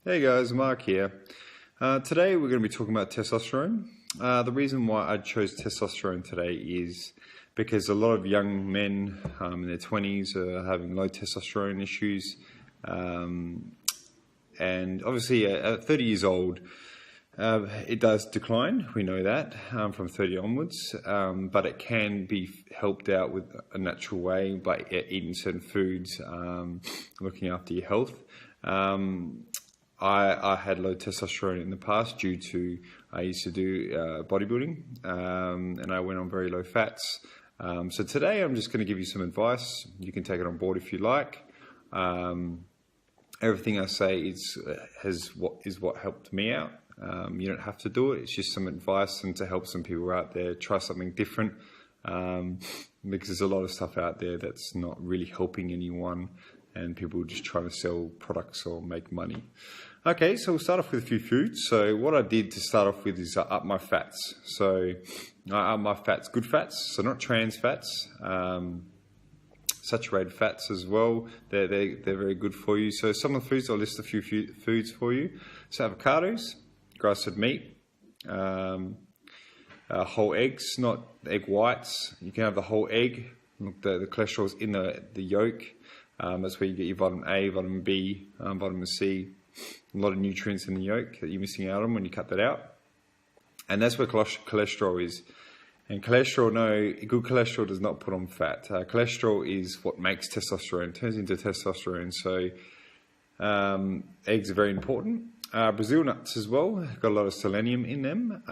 Hey guys, Mark here. Today we're going to be talking about testosterone. The reason why I chose testosterone today is because a lot of young men in their 20s are having low testosterone issues. And obviously at 30 years old, it does decline, we know that, from 30 onwards, but it can be helped out with a natural way by eating certain foods, looking after your health. I had low testosterone in the past due to I used to do bodybuilding, and I went on very low fats. So today I'm just going to give you some advice. You can take it on board if you like. Everything I say is what helped me out. You don't have to do it. It's just some advice and to help some people out there try something different, because there's a lot of stuff out there that's not really helping anyone, and people just trying to sell products or make money. Okay, so we'll start off with a few foods. So what I did to start off with is up my fats. So I up my fats, good fats, so not trans fats, saturated fats as well. They're very good for you. So some of the foods, I'll list a few foods for you. So avocados, grass-fed meat, whole eggs, not egg whites. You can have the whole egg. The cholesterol is in the yolk. That's where you get your vitamin A, vitamin B, vitamin C, a lot of nutrients in the yolk that you're missing out on when you cut that out. And that's where cholesterol is. And cholesterol, good cholesterol does not put on fat. Cholesterol is what makes testosterone, turns into testosterone. So eggs are very important. Brazil nuts as well, got a lot of selenium in them.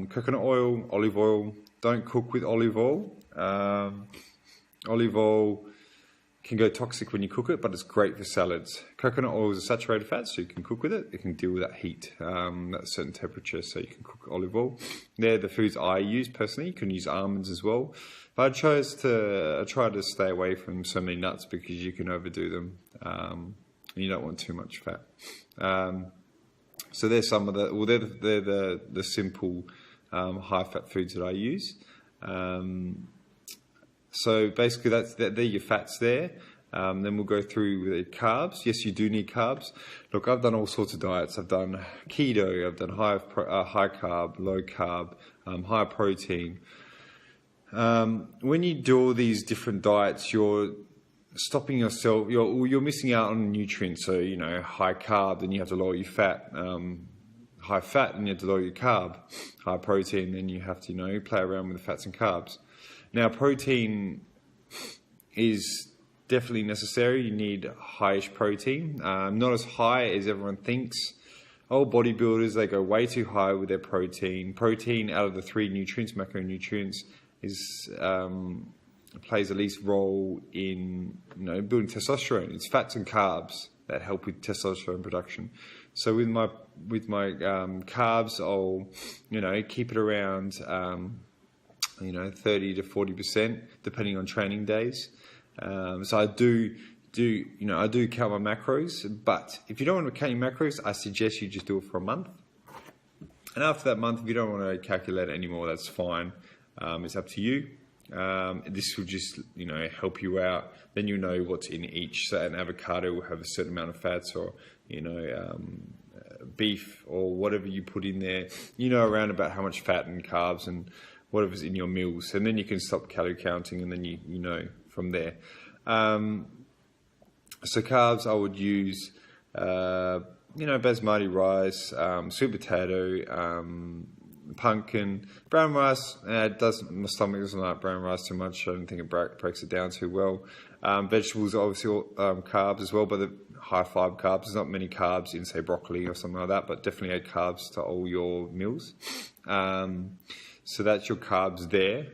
Coconut oil, olive oil. Don't cook with olive oil. Olive oil can go toxic when you cook it, but it's great for salads. Coconut oil is a saturated fat, so you can cook with it. It can deal with that heat, at a certain temperature, so you can cook olive oil. They're the foods I use personally. You can use almonds as well. But I try to stay away from so many nuts because you can overdo them. And you don't want too much fat. So there's some of they're the simple high fat foods that I use. So basically they're your fats there. Then we'll go through the carbs. Yes, you do need carbs. Look, I've done all sorts of diets. I've done keto, I've done high carb, low carb, high protein. When you do all these different diets, you're stopping yourself, you're missing out on nutrients. So, high carb, then you have to lower your fat. High fat, then you have to lower your carb. High protein, then you have to, play around with the fats and carbs. Now, protein is definitely necessary. You need highish protein. Not as high as everyone thinks. Old bodybuilders, they go way too high with their protein. Protein, out of the three nutrients, macronutrients, plays the least role in building testosterone. It's fats and carbs that help with testosterone production. So with my carbs, I'll keep it around 30 to 40%, depending on training days. So I do count my macros, but if you don't want to count your macros, I suggest you just do it for a month. And after that month, if you don't want to calculate it anymore, that's fine. It's up to you. This will just, help you out. Then you know what's in each. So an avocado will have a certain amount of fats, or, beef or whatever you put in there, around about how much fat and carbs and whatever's in your meals. And then you can stop calorie counting, and then you know from there. So carbs, I would use, basmati rice, sweet potato, pumpkin, brown rice. My stomach doesn't like brown rice too much. I don't think it breaks it down too well. Vegetables, obviously, carbs as well, but the high fiber carbs. There's not many carbs in, say, broccoli or something like that, but definitely add carbs to all your meals. So that's your carbs there.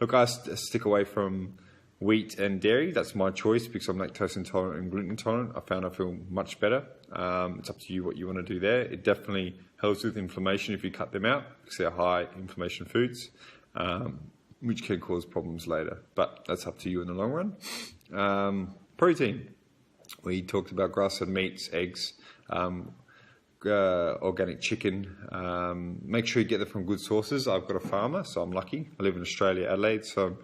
Look, I stick away from wheat and dairy. That's my choice because I'm lactose intolerant and gluten intolerant. I found I feel much better. It's up to you what you want to do there. It definitely helps with inflammation if you cut them out because they're high inflammation foods, which can cause problems later. But that's up to you in the long run. Protein. We talked about grass-fed meats, eggs, organic chicken. Make sure you get them from good sources. I've got a farmer, so I'm lucky. I live in Australia, Adelaide, so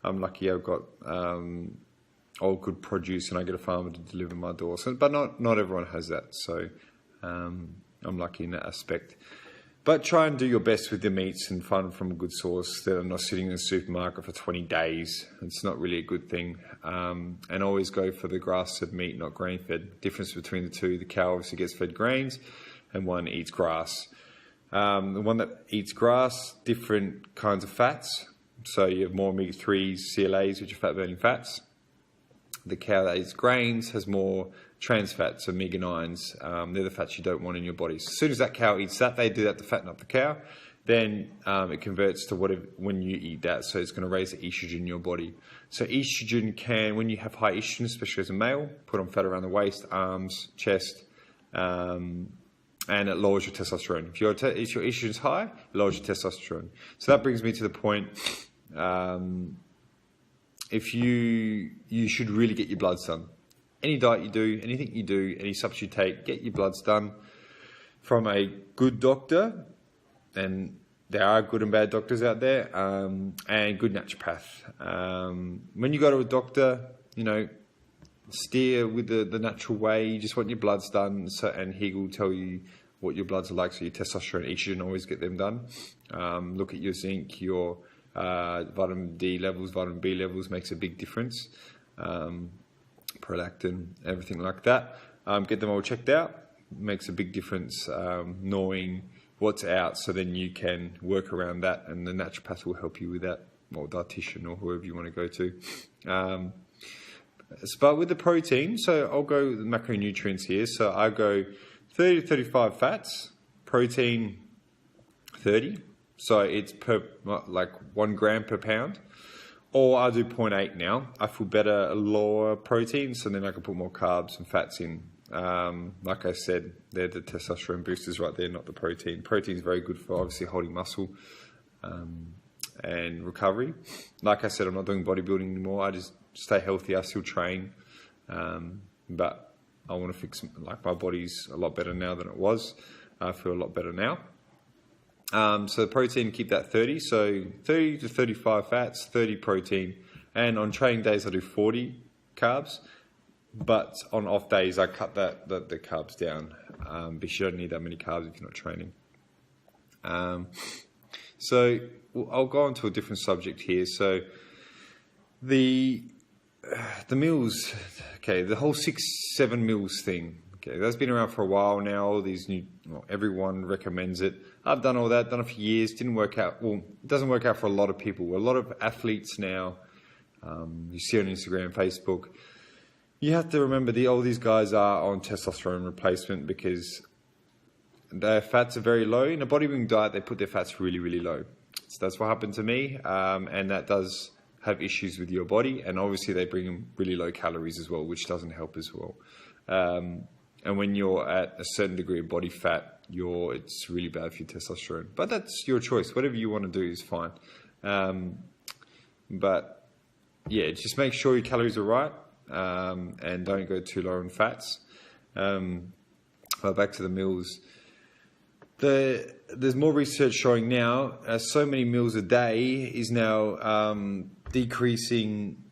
I'm lucky I've got all good produce, and I get a farmer to deliver my door. So, but not everyone has that. So I'm lucky in that aspect. But try and do your best with the meats and find them from a good source that are not sitting in the supermarket for 20 days. It's not really a good thing. And always go for the grass-fed meat, not grain-fed. Difference between the two: the cow obviously gets fed grains, and one eats grass. The one that eats grass, different kinds of fats. So you have more omega-3s, CLAs, which are fat-burning fats. The cow that eats grains has more trans fats, omega-9s. They're the fats you don't want in your body. So as soon as that cow eats that, they do that to fatten up the cow. Then it converts to whatever when you eat that. So it's going to raise the estrogen in your body. So estrogen can, when you have high estrogen, especially as a male, put on fat around the waist, arms, chest, and it lowers your testosterone. If your estrogen's high, it lowers your testosterone. So that brings me to the point. If you should really get your bloods done. Any diet you do, anything you do, any substitute you take, get your bloods done from a good doctor, and there are good and bad doctors out there, and good naturopath. When you go to a doctor, steer with the natural way. You just want your bloods done, and he will tell you what your bloods are like. So your testosterone, estrogen, always get them done. Look at your zinc, your vitamin D levels, vitamin B levels makes a big difference. Prolactin, everything like that. Get them all checked out. Makes a big difference knowing what's out, so then you can work around that, and the naturopath will help you with that, or dietitian, or whoever you want to go to. But with the protein, so I'll go with the macronutrients here. So I go 30 to 35 fats, protein 30. So it's like 1 gram per pound. Or I do 0.8 now. I feel better lower protein, so then I can put more carbs and fats in. Like I said, they're the testosterone boosters right there, not the protein. Protein is very good for obviously holding muscle and recovery. Like I said, I'm not doing bodybuilding anymore. I just stay healthy. I still train, but I want to fix, like, my body's a lot better now than it was. I feel a lot better now. So the protein, keep that 30. So 30 to 35 fats, 30 protein. And on training days, I do 40 carbs. But on off days, I cut the carbs down. Because you don't need that many carbs if you're not training. So I'll go on to a different subject here. So the meals, okay, the whole 6-7 meals thing. Okay, that's been around for a while now. All these everyone recommends it. I've done all that, done it for years, didn't work out. Well, it doesn't work out for a lot of people. A lot of athletes now, you see on Instagram, Facebook, you have to remember all these guys are on testosterone replacement because their fats are very low. In a bodybuilding diet, they put their fats really, really low. So that's what happened to me, and that does have issues with your body. And obviously, they bring in really low calories as well, which doesn't help as well. And when you're at a certain degree of body fat, it's really bad for your testosterone. But that's your choice. Whatever you want to do is fine. But yeah, just make sure your calories are right, and don't go too low on fats. But back to the meals. There's more research showing now so many meals a day is now decreasing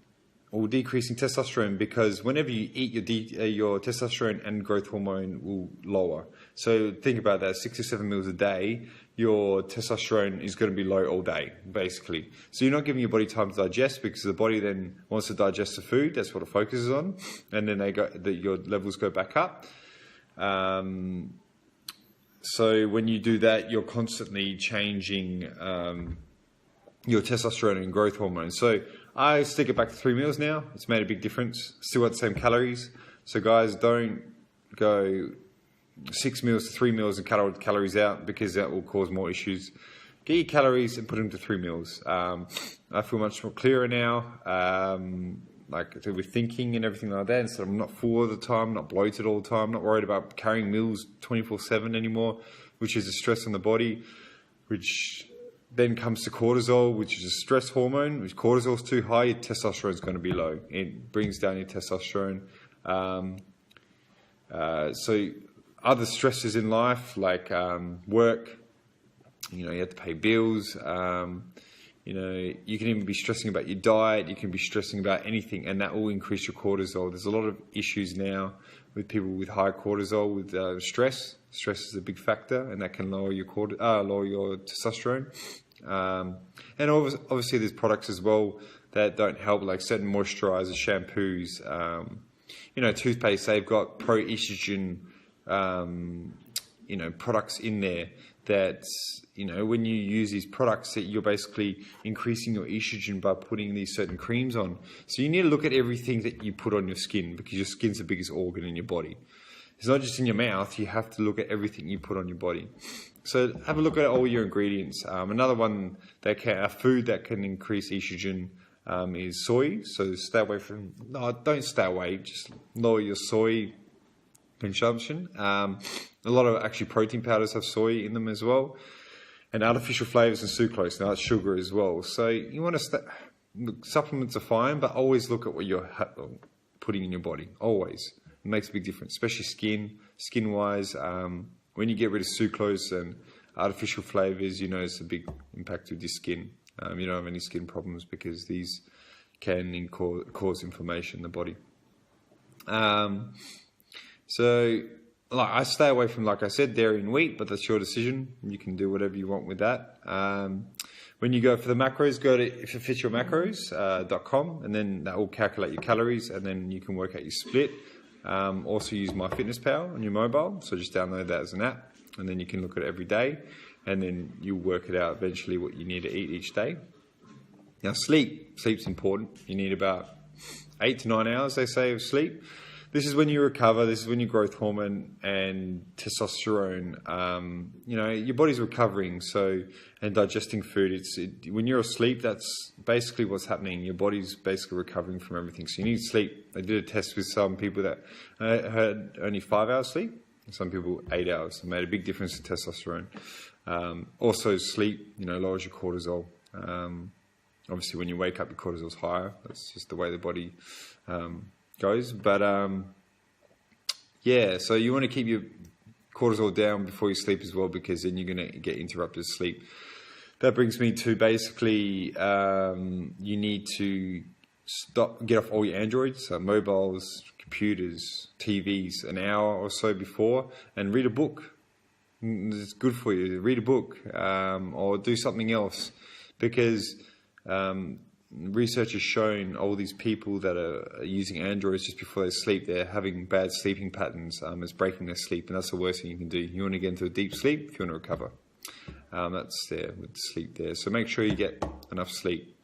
testosterone, because whenever you eat, your testosterone and growth hormone will lower. So think about that, 6 or 7 meals a day, your testosterone is going to be low all day, basically. So you're not giving your body time to digest, because the body then wants to digest the food. That's what it focuses on. And then your levels go back up. So when you do that, you're constantly changing your testosterone and growth hormone. So I stick it back to 3 meals now. It's made a big difference. Still at the same calories. So guys, don't go 6 meals to 3 meals and cut all the calories out, because that will cause more issues. Get your calories and put them to 3 meals. I feel much more clearer now, like with thinking and everything like that. So I'm not full all the time, not bloated all the time, not worried about carrying meals 24/7 anymore, which is a stress on the body, which then comes to cortisol, which is a stress hormone. If cortisol's too high, your testosterone is going to be low. It brings down your testosterone. So other stresses in life, like work, you have to pay bills, You know, you can even be stressing about your diet. You can be stressing about anything, and that will increase your cortisol. There's a lot of issues now with people with high cortisol with stress. Stress is a big factor, and that can lower your testosterone. And obviously, there's products as well that don't help, like certain moisturizers, shampoos, you know, toothpaste. They've got pro-estrogen, you know, products in there that, you know, when you use these products, that you're basically increasing your estrogen by putting these certain creams on. So you need to look at everything that you put on your skin, because your skin's the biggest organ in your body. It's not just in your mouth. You have to look at everything you put on your body. So have a look at all your ingredients. Another one a food that can increase estrogen is soy. So stay away from, no, don't stay away, just lower your soy consumption. A lot of actually protein powders have soy in them as well, and artificial flavors and sucrose. Now that's sugar as well. So you want to supplements are fine, but always look at what you're putting in your body. Always, it makes a big difference, especially skin wise. When you get rid of sucrose and artificial flavors, you know it's a big impact with your skin. You don't have any skin problems because these can cause inflammation in the body. So, like, I stay away from, like I said, dairy and wheat, but that's your decision. You can do whatever you want with that. When you go for the macros, go to ifitfitsyourmacros.com, and then that will calculate your calories, and then you can work out your split. Also use MyFitnessPal on your mobile, so just download that as an app, and then you can look at it every day, and then you'll work it out eventually what you need to eat each day. Now, sleep's important. You need about 8 to 9 hours, they say, of sleep. This is when you recover. This is when your growth hormone and testosterone, you know, your body's recovering. So, and digesting food. When you're asleep, that's basically what's happening. Your body's basically recovering from everything. So you need sleep. They did a test with some people that had only 5 hours sleep, and some people 8 hours. It made a big difference in testosterone. Also, sleep, you know, lowers your cortisol. Obviously, when you wake up, your cortisol's higher. That's just the way the body goes. But yeah, so you want to keep your cortisol down before you sleep as well, because then you're going to get interrupted sleep. That brings me to basically you need to get off all your Androids, so mobiles, computers, TVs, an hour or so before, and read a book. It's good for you. Read a book or do something else, because research has shown all these people that are using Androids just before they sleep, they're having bad sleeping patterns. It's breaking their sleep, and that's the worst thing you can do. You want to get into a deep sleep if you want to recover. That's there with sleep there. So make sure you get enough sleep.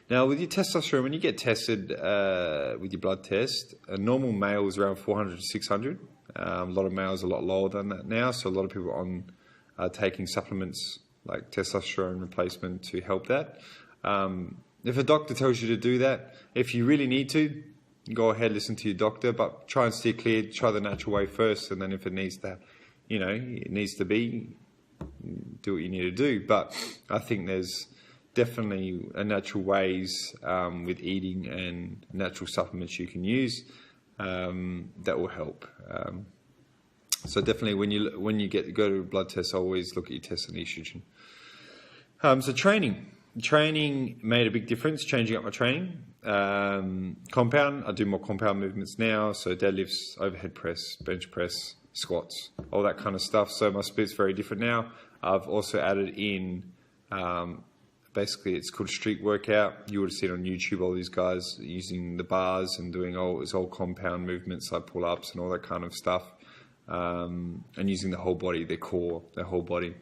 Now, with your testosterone, when you get tested with your blood test, a normal male is around 400 to 600. A lot of males are a lot lower than that now, so a lot of people are taking supplements like testosterone replacement to help that. If a doctor tells you to do that, if you really need to, go ahead, listen to your doctor, but try and steer clear, try the natural way first, and then if it needs to, you know, it needs to be, do what you need to do. But I think there's definitely a natural ways with eating and natural supplements you can use that will help. So definitely when you go to a blood test, always look at your test on estrogen. So training made a big difference, changing up my training. Compound, I do more compound movements now, so deadlifts, overhead press, bench press, squats, all that kind of stuff. So my split's very different now. I've also added in, basically it's called street workout. You would have seen on YouTube all these guys using the bars and doing all compound movements like pull-ups and all that kind of stuff. And using the whole body, their core, their whole body.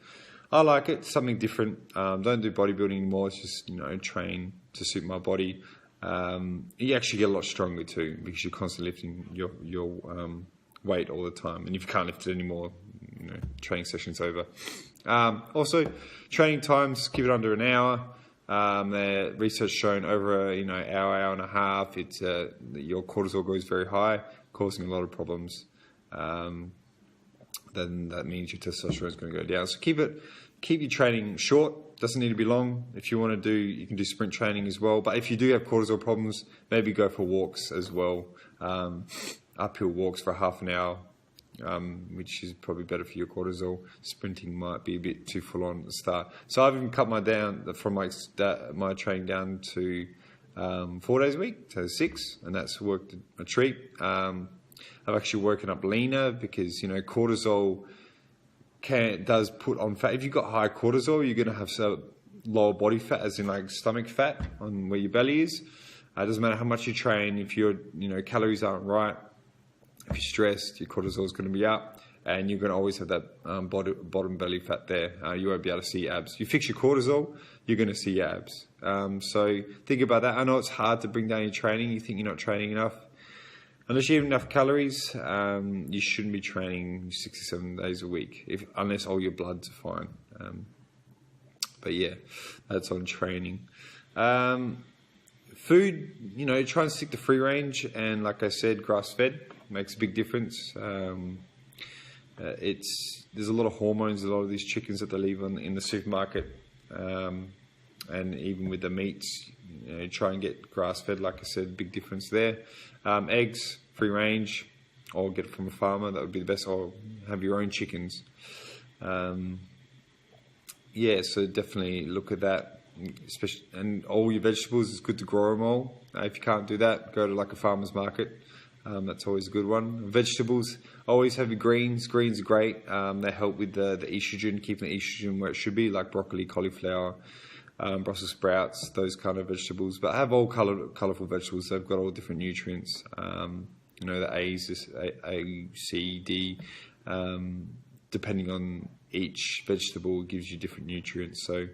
I like it, something different. Don't do bodybuilding anymore. It's just, you know, train to suit my body. You actually get a lot stronger too, because you're constantly lifting your weight all the time. And if you can't lift it anymore, you know, training session's over. Also, training times, keep it under an hour. The research shown over hour and a half, it's your cortisol goes very high, causing a lot of problems. Then that means your testosterone is going to go down. So keep your training short. Doesn't need to be long. If you want to do, you can do sprint training as well. But if you do have cortisol problems, maybe go for walks as well. Uphill walks for half an hour, which is probably better for your cortisol. Sprinting might be a bit too full on at the start. So I've even cut my training down to 4 days a week, so 6, and that's worked a treat. I've actually woken up leaner because, you know, cortisol does put on fat. If you've got high cortisol, you're going to have lower body fat, as in like stomach fat on where your belly is. It doesn't matter how much you train. If your calories aren't right, if you're stressed, your cortisol is going to be up, and you're going to always have that bottom belly fat there. You won't be able to see abs. You fix your cortisol, you're going to see abs. So think about that. I know it's hard to bring down your training. You think you're not training enough. Unless you have enough calories, you shouldn't be training 6 or 7 days a week, unless all your bloods are fine. But yeah, that's on training. Food, try and stick to free range, and like I said, grass-fed makes a big difference. There's a lot of hormones, a lot of these chickens that they leave in the supermarket, and even with the meats, try and get grass-fed. Like I said, big difference there. Eggs, free range, or get it from a farmer. That would be the best. Or have your own chickens. Yeah, so definitely look at that. Especially, and all your vegetables, it's good to grow them all. If you can't do that, go to like a farmer's market. That's always a good one. Vegetables, always have your greens. Greens are great. They help with the estrogen, keeping the estrogen where it should be, like broccoli, cauliflower, Brussels sprouts, those kind of vegetables. But have all colourful vegetables. They've got all different nutrients. The A's, A, C, D. Depending on each vegetable, gives you different nutrients. So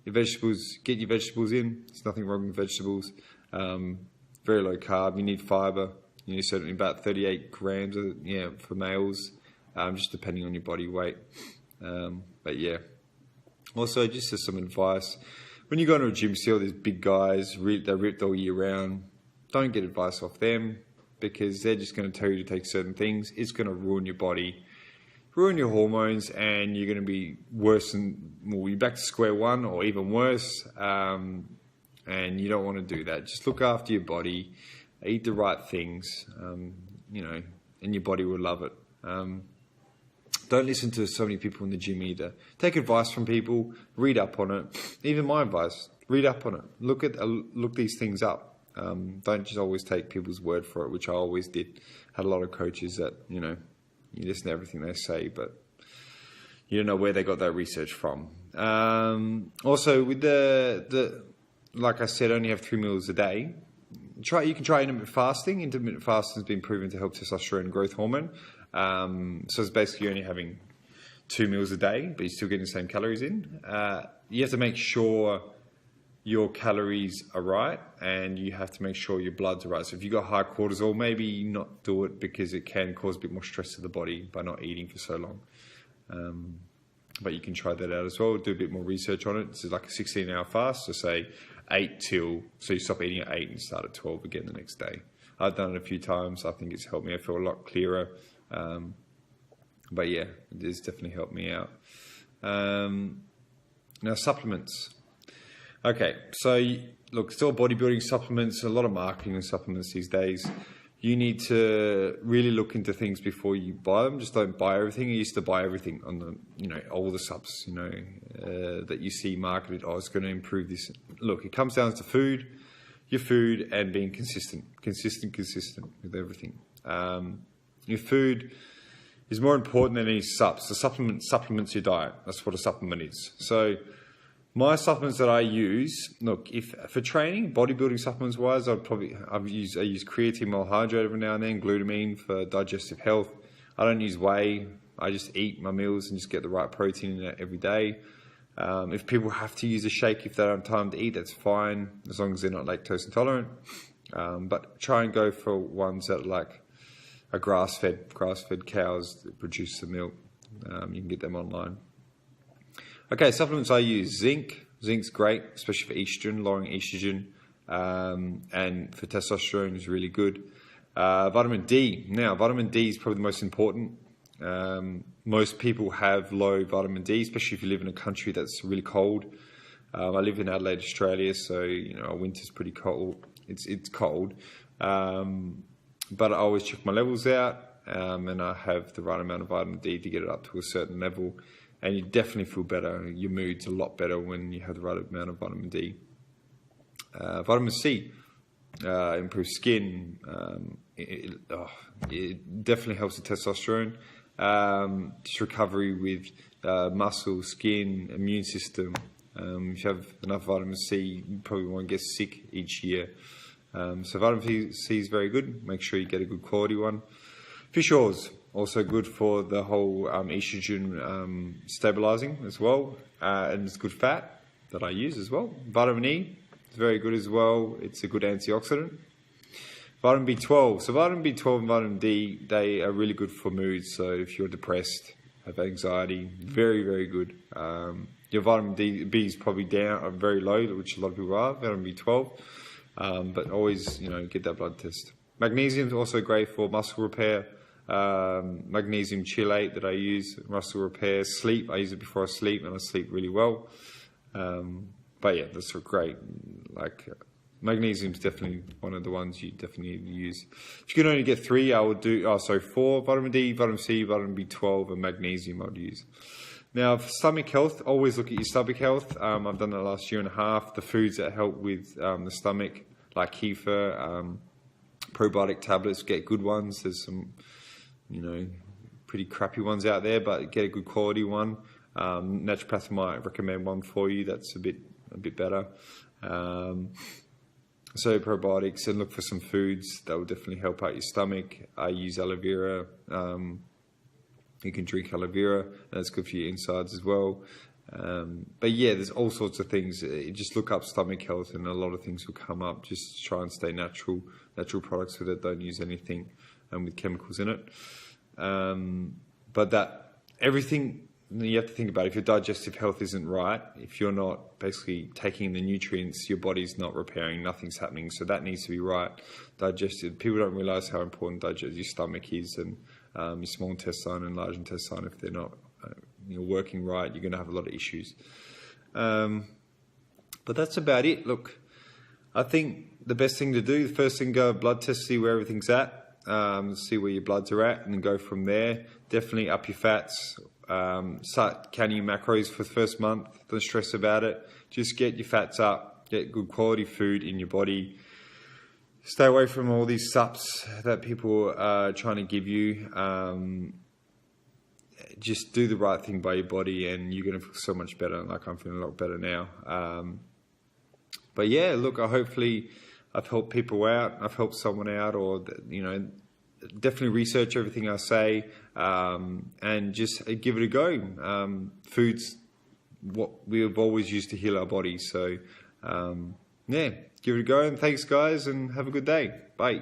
your vegetables, get your vegetables in. There's nothing wrong with vegetables. Very low carb. You need fibre. Certainly about 38 grams for males, just depending on your body weight. But yeah. Also, just as some advice, when you go into a gym, see all these big guys, they're ripped all year round. Don't get advice off them, because they're just going to tell you to take certain things. It's going to ruin your body, ruin your hormones, and you're going to be you're back to square one or even worse. And you don't want to do that. Just look after your body. Eat the right things, and your body will love it. Don't listen to so many people in the gym either. Take advice from people, read up on it. Even my advice, read up on it. Look these things up. Don't just always take people's word for it, which I always did. Had a lot of coaches that, you listen to everything they say, but you don't know where they got that research from. Also, with the like I said, only have 3 meals a day. You can try intermittent fasting. Intermittent fasting has been proven to help testosterone growth hormone. So it's basically only having 2 meals a day, but you're still getting the same calories in. You have to make sure your calories are right, and you have to make sure your bloods are right. So if you've got high cortisol, maybe not do it, because it can cause a bit more stress to the body by not eating for so long. But you can try that out as well. Do a bit more research on it. It's like a 16-hour fast, so say 8 till, so you stop eating at 8 and start at 12 again the next day. I've done it a few times. I think it's helped me. I feel a lot clearer. But yeah, it has definitely helped me out. Now, supplements. Okay, so look, it's all bodybuilding supplements, a lot of marketing and supplements these days. You need to really look into things before you buy them. Just don't buy everything. I used to buy everything on the, all the subs, that you see marketed. Oh, it's going to improve this. Look, it comes down to your food, and being consistent with everything. Your food is more important than any subs. The supplements your diet. That's what a supplement is. So my supplements that I use, look, if for training, bodybuilding supplements wise, I use creatine monohydrate every now and then, glutamine for digestive health. I don't use whey. I just eat my meals and just get the right protein in it every day. If people have to use a shake if they don't have time to eat, that's fine, as long as they're not lactose intolerant. But try and go for ones that are like a grass-fed cows that produce the milk. You can get them online. Okay, supplements I use. Zinc. Zinc's great, especially for estrogen, lowering estrogen, and for testosterone is really good. Vitamin D. Now, vitamin D is probably the most important. Most people have low vitamin D, especially if you live in a country that's really cold. I live in Adelaide, Australia, so our winter's pretty cold. It's cold, but I always check my levels out. and I have the right amount of vitamin D to get it up to a certain level, and you definitely feel better. Your mood's a lot better when you have the right amount of vitamin D. Vitamin C improves skin. It definitely helps with testosterone. Just recovery with muscle, skin, immune system. If you have enough vitamin C, you probably won't get sick each year. So vitamin C is very good. Make sure you get a good quality one. Fish oils, also good for the whole estrogen stabilizing as well. And it's good fat that I use as well. Vitamin E is very good as well. It's a good antioxidant. Vitamin B12. So vitamin B12 and vitamin D, they are really good for mood. So if you're depressed, have anxiety, very, very good. Your vitamin B is probably down, very low, which a lot of people are, vitamin B12. But always, get that blood test. Magnesium is also great for muscle repair. Magnesium Chelate that I use, muscle repair. Sleep, I use it before I sleep, and I sleep really well. But yeah, that's great. Magnesium is definitely one of the ones you definitely need to use. If you can only get 3, I would do, 4, vitamin D, vitamin C, vitamin B12, and magnesium I would use. Now, for stomach health, always look at your stomach health. I've done that the last year and a half. The foods that help with the stomach, like kefir, probiotic tablets, get good ones. There's some, pretty crappy ones out there, but get a good quality one. Naturopath might recommend one for you that's a bit better. So probiotics, and look for some foods that will definitely help out your stomach. I use aloe vera. You can drink aloe vera, and that's good for your insides as well. But yeah, there's all sorts of things. Just look up stomach health, and a lot of things will come up. Just try and stay natural products with it. Don't use anything with chemicals in it. But everything you have to think about, if your digestive health isn't right, if you're not basically taking the nutrients, your body's not repairing, nothing's happening. So that needs to be right. Digested. People don't realize how important your stomach is, and your small intestine and large intestine. If they're not working right, you're going to have a lot of issues. But that's about it. Look, I think the best thing to do, the first thing, go a blood test, see where everything's at, see where your bloods are at, and then go from there. Definitely up your fats. Start counting your macros for the first month. Don't stress about it. Just get your fats up. Get good quality food in your body. Stay away from all these sups that people are trying to give you. Just do the right thing by your body, and you're going to feel so much better. Like, I'm feeling a lot better now. But yeah, look, hopefully I've helped people out. I've helped someone out, or definitely research everything I say, and just give it a go. Food's what we've always used to heal our bodies. So yeah, give it a go, and thanks guys, and have a good day. Bye.